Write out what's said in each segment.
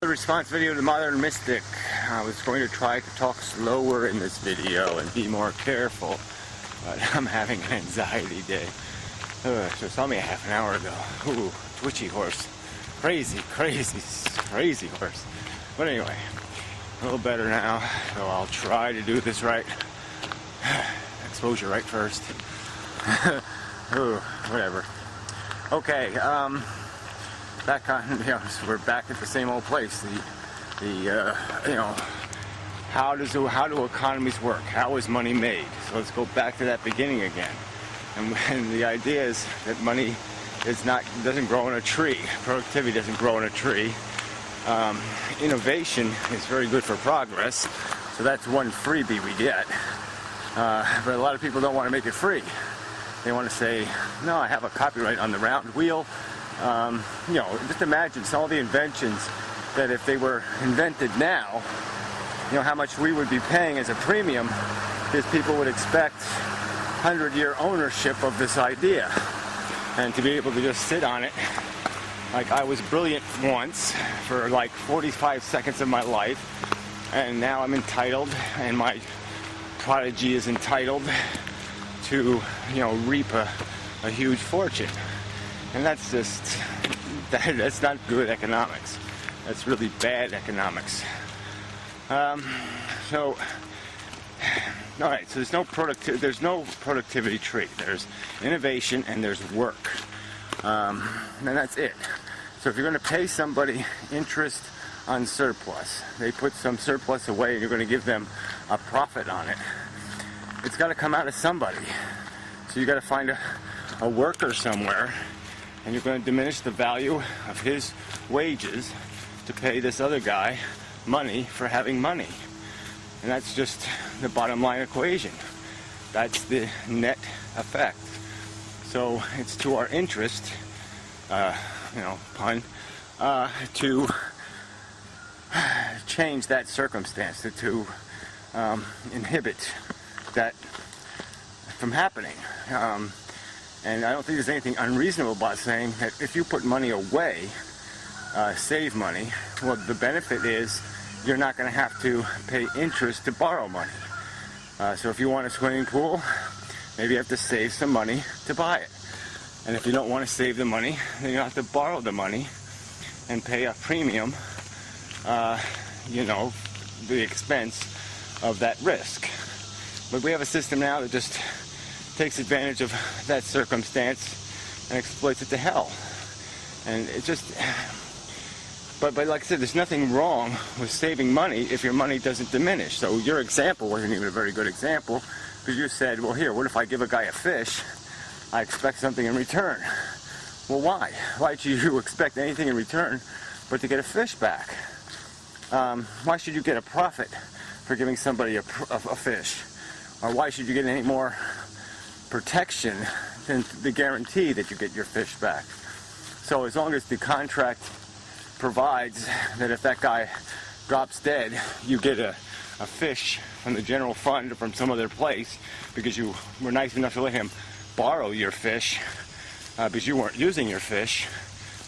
The response video to the Modern Mystic. I was going to try to talk slower in this video and be more careful, but I'm having an anxiety day. So it's only a half an hour ago. Ooh, twitchy horse. Crazy horse. But anyway, a little better now, so I'll try to do this right. Exposure right first. Ooh, whatever. Okay, back on, we're back at the same old place. How do economies work? How is money made? So let's go back to that beginning again. And the idea is that money doesn't grow on a tree. Productivity doesn't grow on a tree. Innovation is very good for progress. So that's one freebie we get. But a lot of people don't want to make it free. They want to say, no, I have a copyright on the round wheel. Just imagine all the inventions that if they were invented now, how much we would be paying as a premium, because people would expect 100-year ownership of this idea. And to be able to just sit on it, like I was brilliant once for like 45 seconds of my life, and now I'm entitled, and my prodigy is entitled to, reap a huge fortune. And that's not good economics. That's really bad economics. Alright, so there's no productivity tree. There's innovation and there's work. And that's it. So if you're going to pay somebody interest on surplus, they put some surplus away and you're going to give them a profit on it, it's got to come out of somebody. So you got to find a worker somewhere, and you're going to diminish the value of his wages to pay this other guy money for having money. And that's just the bottom line equation. That's the net effect. So it's to our interest, pun, to change that circumstance, to inhibit that from happening. And I don't think there's anything unreasonable about saying that if you put money away, save money, well, the benefit is you're not going to have to pay interest to borrow money. So if you want a swimming pool, maybe you have to save some money to buy it. And if you don't want to save the money, then you have to borrow the money and pay a premium, the expense of that risk. But we have a system now that just takes advantage of that circumstance and exploits it to hell. And it just, but like I said, there's nothing wrong with saving money if your money doesn't diminish. So your example wasn't even a very good example, because you said, well, here, what if I give a guy a fish? I expect something in return. Well, why? Why should you expect anything in return but to get a fish back? Why should you get a profit for giving somebody a fish? Or why should you get any more protection than the guarantee that you get your fish back? So as long as the contract provides that if that guy drops dead, you get a fish from the general fund or from some other place because you were nice enough to let him borrow your fish because you weren't using your fish,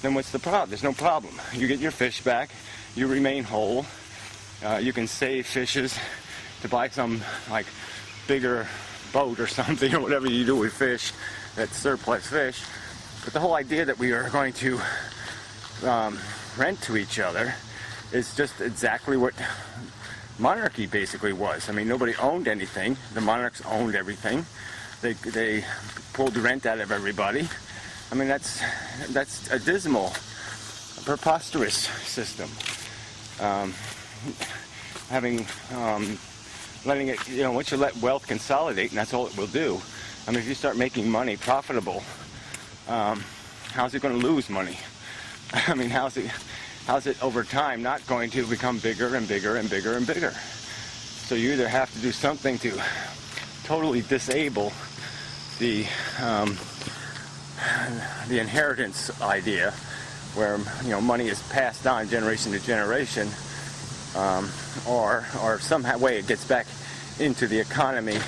then what's the problem? There's no problem. You get your fish back, you remain whole, you can save fishes to buy some like bigger boat or something, or whatever you do with fish, that's surplus fish. But the whole idea that we are going to rent to each other is just exactly what monarchy basically was. I mean, nobody owned anything. The monarchs owned everything. They pulled the rent out of everybody. I mean, that's a dismal, preposterous system. Letting it, once you let wealth consolidate, and that's all it will do. I mean, if you start making money profitable, how's it going to lose money? I mean, how's it over time not going to become bigger and bigger and bigger and bigger? So you either have to do something to totally disable the inheritance idea, where money is passed on generation to generation, or some way it gets back into the economy,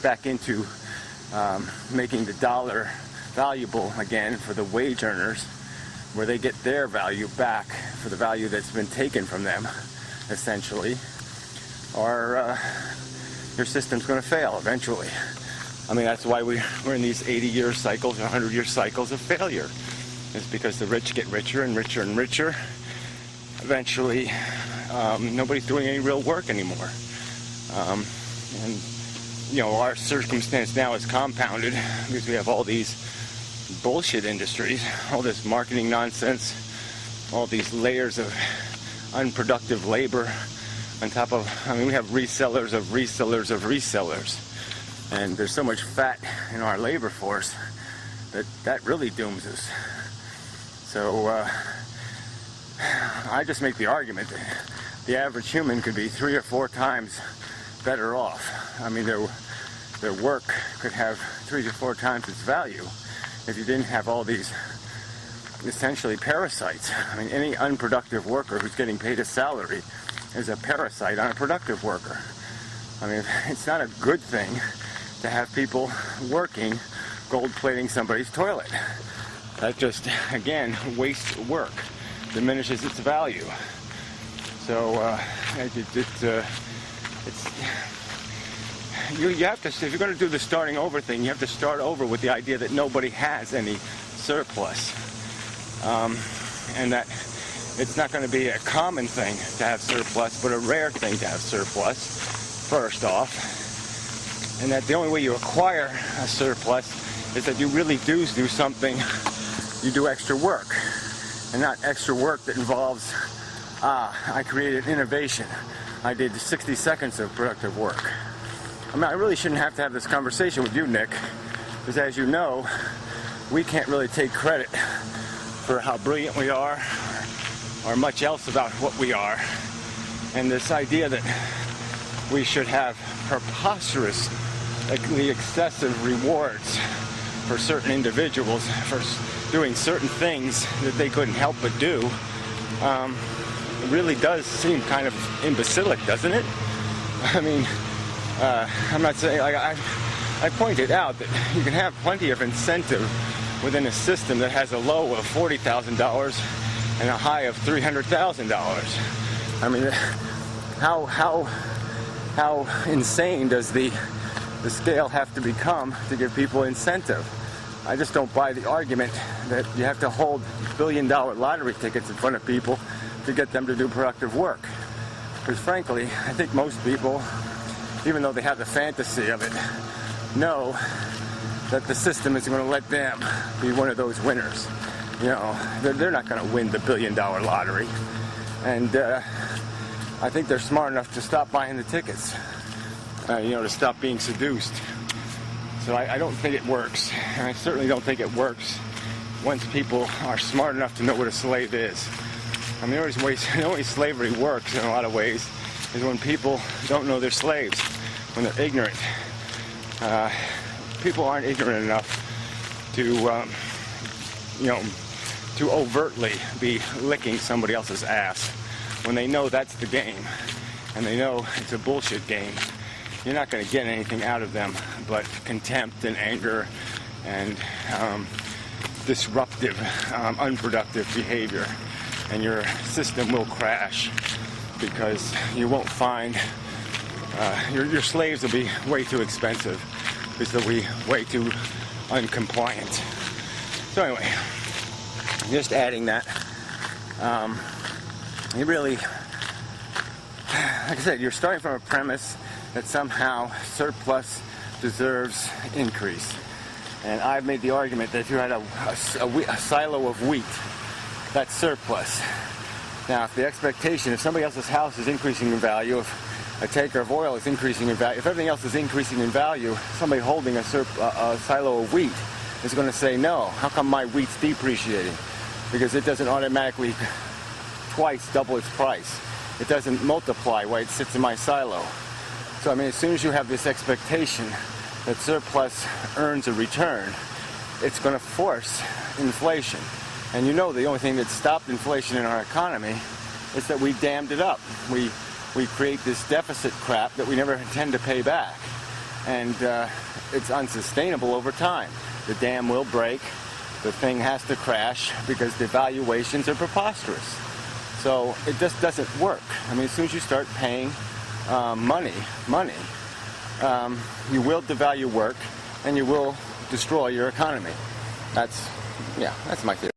back into making the dollar valuable again for the wage earners, where they get their value back for the value that's been taken from them, essentially, or your system's going to fail eventually. I mean, that's why we're in these 80-year cycles or 100-year cycles of failure. It's because the rich get richer and richer and richer. Eventually, nobody's doing any real work anymore. And, you know, our circumstance now is compounded because we have all these bullshit industries, all this marketing nonsense, all these layers of unproductive labor on top of, I mean, we have resellers of resellers of resellers. And there's so much fat in our labor force that really dooms us. So I just make the argument that the average human could be 3 or 4 times better off. I mean, their work could have 3 to 4 times its value if you didn't have all these essentially parasites. I mean, any unproductive worker who's getting paid a salary is a parasite on a productive worker. I mean, it's not a good thing to have people working gold-plating somebody's toilet. That just, again, wastes work, diminishes its value. So you have to, if you're going to do the starting over thing, you have to start over with the idea that nobody has any surplus, and that it's not going to be a common thing to have surplus, but a rare thing to have surplus, first off. And that the only way you acquire a surplus is that you really do something, you do extra work. And not extra work that involves, I created innovation. I did 60 seconds of productive work. I mean, I really shouldn't have to have this conversation with you, Nick, because as you know, we can't really take credit for how brilliant we are or much else about what we are. And this idea that we should have preposterously excessive rewards for certain individuals for doing certain things that they couldn't help but do really does seem kind of imbecilic, doesn't it? I mean, I'm not saying, like, I pointed out that you can have plenty of incentive within a system that has a low of $40,000 and a high of $300,000. I mean, how insane does the scale have to become to give people incentive? I just don't buy the argument that you have to hold billion-dollar lottery tickets in front of people to get them to do productive work. Because frankly, I think most people, even though they have the fantasy of it, know that the system isn't going to let them be one of those winners. You know, they're not going to win the billion-dollar lottery. And I think they're smart enough to stop buying the tickets, you know, to stop being seduced. So I don't think it works. And I certainly don't think it works once people are smart enough to know what a slave is. I mean, the only slavery works in a lot of ways is when people don't know they're slaves, when they're ignorant. People aren't ignorant enough to, you know, to overtly be licking somebody else's ass when they know that's the game and they know it's a bullshit game. You're not going to get anything out of them but contempt and anger and disruptive, unproductive behavior. And your system will crash because you won't find, your slaves will be way too expensive because they'll be way too uncompliant. So anyway, just adding that, you really, like I said, you're starting from a premise that somehow surplus deserves increase. And I've made the argument that if you had a silo of wheat, that's surplus. Now, if the expectation, if somebody else's house is increasing in value, if a tanker of oil is increasing in value, if everything else is increasing in value, somebody holding a silo of wheat is going to say, no, how come my wheat's depreciating? Because it doesn't automatically twice double its price. It doesn't multiply while it sits in my silo. So, I mean, as soon as you have this expectation that surplus earns a return, it's going to force inflation. And you know the only thing that stopped inflation in our economy is that we dammed it up. We create this deficit crap that we never intend to pay back. And it's unsustainable over time. The dam will break, the thing has to crash because the valuations are preposterous. So it just doesn't work. I mean, as soon as you start paying money, you will devalue work and you will destroy your economy. That's my theory.